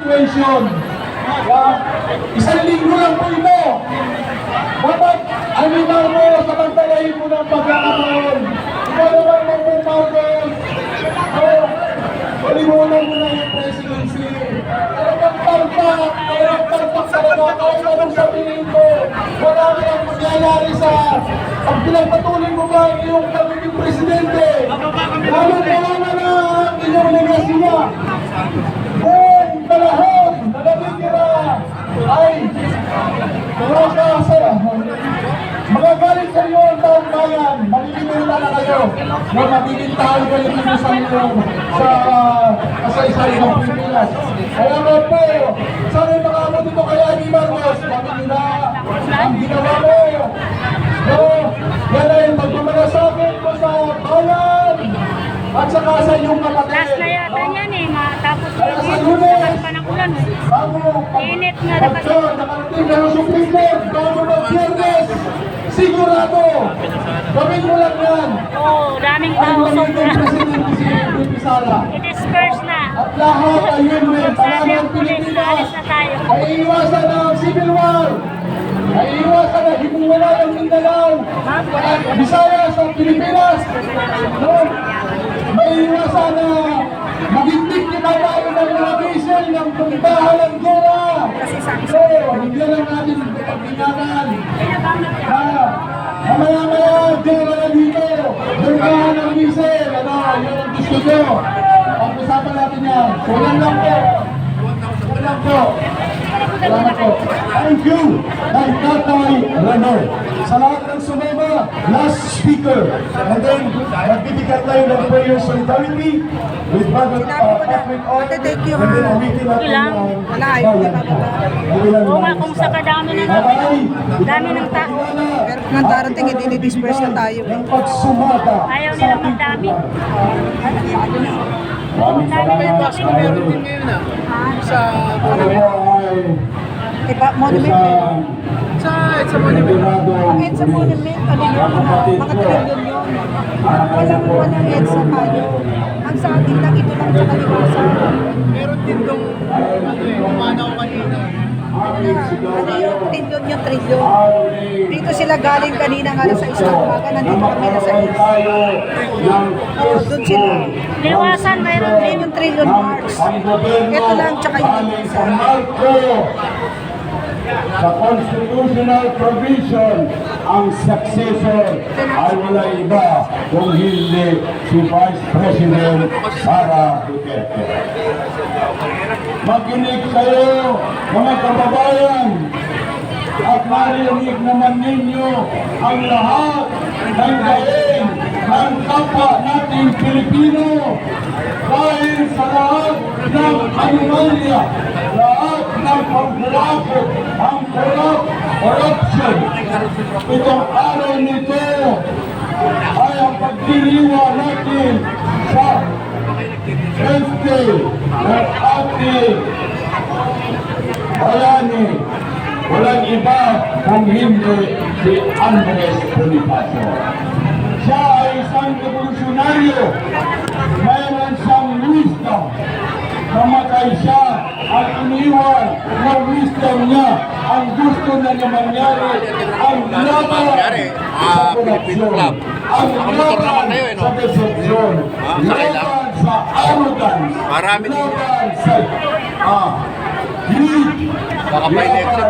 situation. Isang linggo lang po ito. Dapat animal mo, samantalahin mo ng pagkakataon. Ikaw naman Bongbong Marcos. Palimunan mo na yung presidency. Talagang palpak talaga. Kahit anong sabihin mo, wala ka lang mangyayari sa pag pinagpatuloy mo ba ang iyong pagiging presidente. Lalo na ang inyong legasya. Buong panahon na natitira ay magagalit sa iyo ang taong bayan. Malilimutan na kayo na magiging tao kayo dito sa inyong sa isa-isa ng Pilipinas. Kaya nga po, sana makakot dito kaya ni Marcos, kami nila ang ginawa mo. No, yan ay magmamalasakit mo sa bayan at saka sa iyong kapatid. Last na yata niyan eh, matapos Kaya sa yung Lunes, pa ng ulan eh. Init nga na kasi. Nakarating na ng Supreme Court, bago mag-Viernes, sigurado, gawin mo lang yan. Oo, daming tao Ang magiging sobra. presidente si Pipi Sara. It is first na. At lahat ay yun rin, Sabi ang panahon pulis, Pilipinas, alis na tayo. ay iwasan ng civil war. Ay iwasan na himuwala ng Mindanao at Visayas at Pilipinas. No? May iwasan na maging biktima tayo ng mga diesel ng pagbahan ng gera. So, hindi lang natin pagpinyanan. Mamaya-maya, gera na dito. Pagbahan ng diesel. Ano, yun ang gusto nyo. Pag-usapan natin yan. So, yan lang po. Yan lang po. Salamat po. Thank you, kay Tatay Rano. Sa lahat ng sumama, last speaker. And then, magbibigay tayo ng prayer solidarity with Brother Patrick Ong. And then, umitin natin ang bayan. Oo nga, kung sa kadami na dami ng tao. Pero kung darating, hindi ni-disperse na tayo. Ng pagsumata Ayaw sa nilang ating magdami. bayan. Maraming May salamat. bus na meron din ngayon na sa Ako ay Iba, monument isang yun. sa monument. siguradong Kahit sa monument, ano yun, mga trillion yun. Walang EDSA tayo. Ang sa atin lang, ito lang sa kaliwasan. Meron din dong umanaw kanina. Ano yung trillion? Dito sila galing kanina nga sa isang umaga, nandito kami na sa EDSA. Oo, doon sila. Liwasan, mayroon din. Yung trillion marks. Ito lang, tsaka yung EDSA. Sa constitutional provision, ang successor ay wala iba kung hindi si Vice President Sara Duterte. Makinig kayo, mga kababayan, at marinig naman ninyo ang lahat ng galing ng kapwa nating Pilipino dahil sa lahat ng anomalya, lahat ng pagkulakot, ang corruption. Itong araw nito ay ang pagdiriwa natin sa safety ng ating bayani. Walang iba kung hindi si Andres Bonifacio. Siya ay isang revolusyonaryo. Mayroon siyang wisdom. Namatay siya at iniwan ng wisdom niya ang gusto na niya mangyari, ang laban sa korupsyon, ang laban sa deception, laban sa arrogance, laban sa greed, laban sa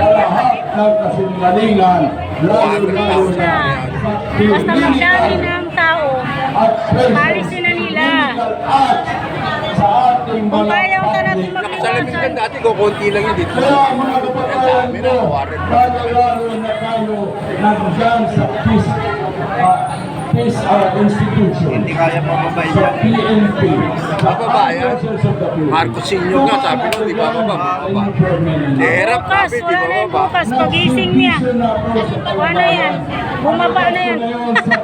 lahat ng kasinungalingan, lalo-lalo na sa Basta magdami ng tao, at palisin na nila. sa ating Kung mga ayaw na natin public. Sa Laminggan dati, kukunti lang yun dito. Kaya mga kapatayan ko, lalo na tayo nandyan sa peace institution. Hindi kaya mababay Sa yan. PNP. Bababa yan. Marcos Senior nga, sabi nun, di ba baba? Hirap Bukas, sabi, di wala ba na yung baba? bukas, pagising niya. Wala yan, bumaba na yan. Ngayon sa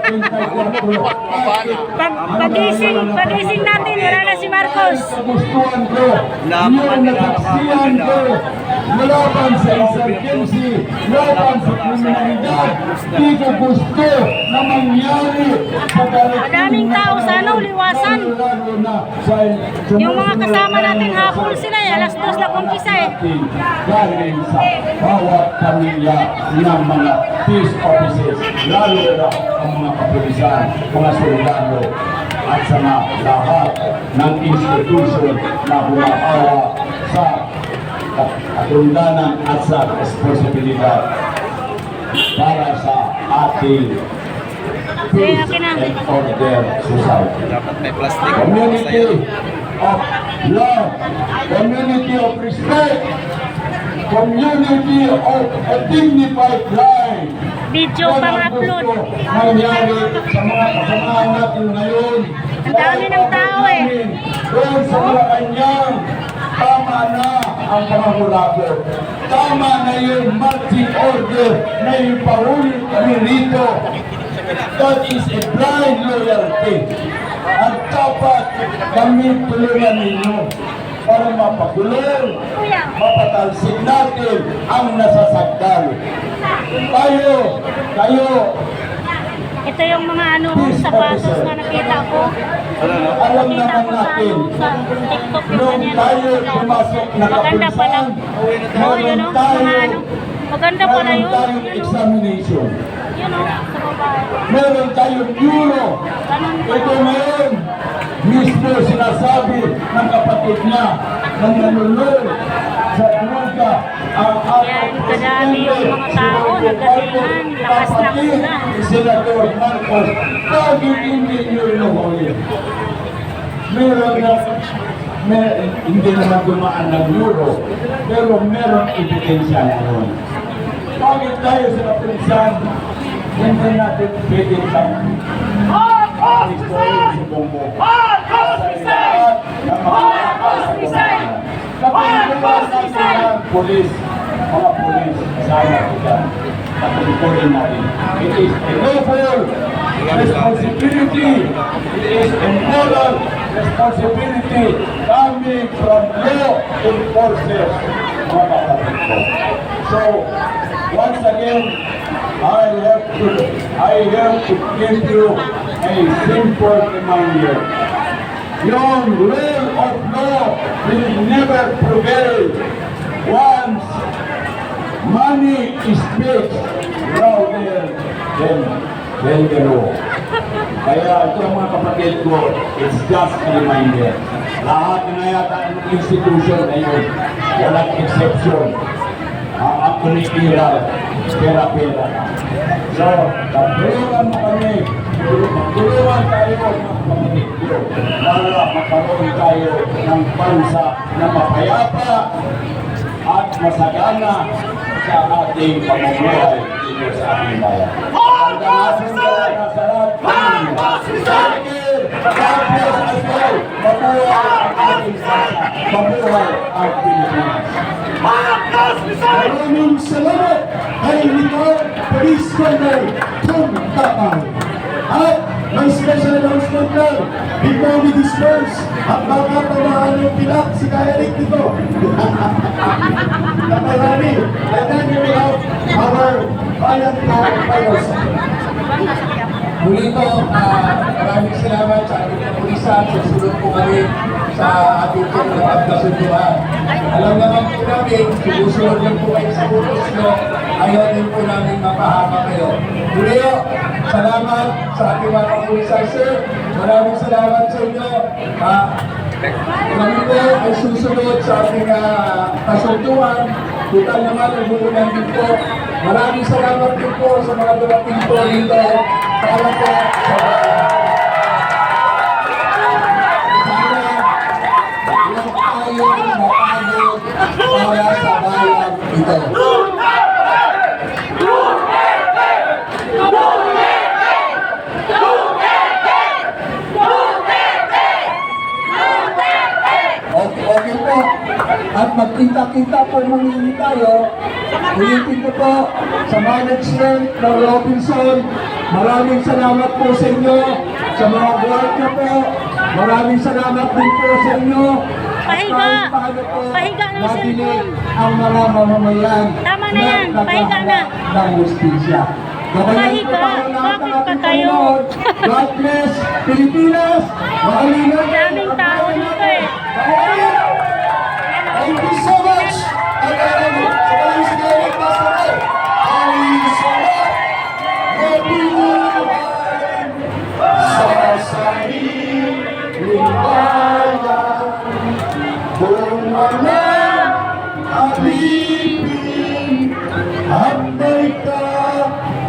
Pagising natin, wala na si Marcos. Kagustuhan ko, yung nasaksiyan ko, laban sa insurgency, laban sa kriminalidad, di ko gusto na mangyari sa Madaming tao sana uliwasan. Yung mga kasama natin hapon sila, alas 2 na kumpisa eh. Galing sa bawat pamilya ng mga peace officers, lalo na ang mga kapulisan, mga soldado, at sa lahat ng institusyon na humahawa sa katundanan at sa responsibilidad para sa ating peace and order society. Dapat may plastic. Community of love, community of respect, community of a dignified life. Video pang upload. Nangyari sa mga kasamahan natin ngayon. Ang dami ng tao eh. Doon sa Malacanang, tama na ang pangangulabo. Tama na yung marching order na yung paulit kami rito. That is a blind loyalty. At dapat kami tulungan ninyo para mapakulong, mapatalsik natin ang nasasagdal. Kayo, Ito yung mga sapatos na nakita ko. alam Nakita naman ko sa, natin, sa TikTok yung nung ganyan. tayo pumasok na Maganda pala. kapulisan, Oh, yun o. Maganda pala meron yun. tayong Yun o. examination. Yun o. Sa babae. Meron tayong euro. Ganun Ito pala. ngayon, mismo sinasabi ng kapatid niya na nanulol sa droga ang Yan, kadami yung mga tao, nagdatingan, lakas ng ulan. Senator Marcos, bakit hindi nyo inuhuli? Meron na, hindi naman dumaan ng euro, pero meron ebidensya naman. Bakit tayo sa kapulisan, hindi natin pwede sa si Bongo. Police, mga police, sana kita. Patuloy natin. It is a noble responsibility. It is a moral responsibility coming from law enforcers, mga kapatid ko. So, once again, I have to give you a simple reminder. Your rule of law will never prevail once money is paid louder than the law. Kaya ito mga kapatid ko, it's just a reminder. Lahat na yata ng institution ngayon, walang exception. Ang kunikiral, pera-pera. So, tulungan mo kami, tulungan tayo mga kapatid ko para magkaroon tayo ng bansa na mapayapa at masagana sa ating pamumuhay dito sa ating bayan. Mabuhay ang Pilipinas. Maraming salamat kay Retired Police Colonel Tom Tapal. At may special announcement lang before we disperse at baka pamaan yung pilak si Kaya Rick dito. Naparami, and then we will have our Bayan Talk Finals. Muli po, maraming salamat sa ating kapulisan. Susunod po kami sa ating pagkasunduan. Alam naman po namin, susunod lang po kayo sa utos nyo. Ayaw din po namin mapahama kayo. Muli po, salamat sa ating mga kapulisan, sir. Maraming salamat sa inyo. Kami po ay susunod sa ating kasunduan. Total naman ang hulunan din po. Maraming salamat din po sa mga dumating po dito. Para po sa para sa bayan ito. Okay po. At magkita-kita po muli tayo. Ulitin ko po sa management ng Robinson Maraming salamat po sa inyo, sa mga guard niyo po. Maraming salamat din po sa inyo. Pahiga. Kahit paano po, Pahiga ng nadinig cellphone. ang mga mamamayan. Tama na yan. Pahiga na. Ng justisya. Pahiga. Bakit pa kayo? God bless Pilipinas. Mahalingin. Daming tao dito eh. Thank you so much. At alam mo, sa kalang sigay ng pastor, ay sulat. Mabinuhay sa sariling bayan. Kung walang alipin at may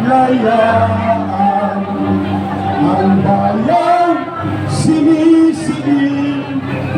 kalayaan, ang bayan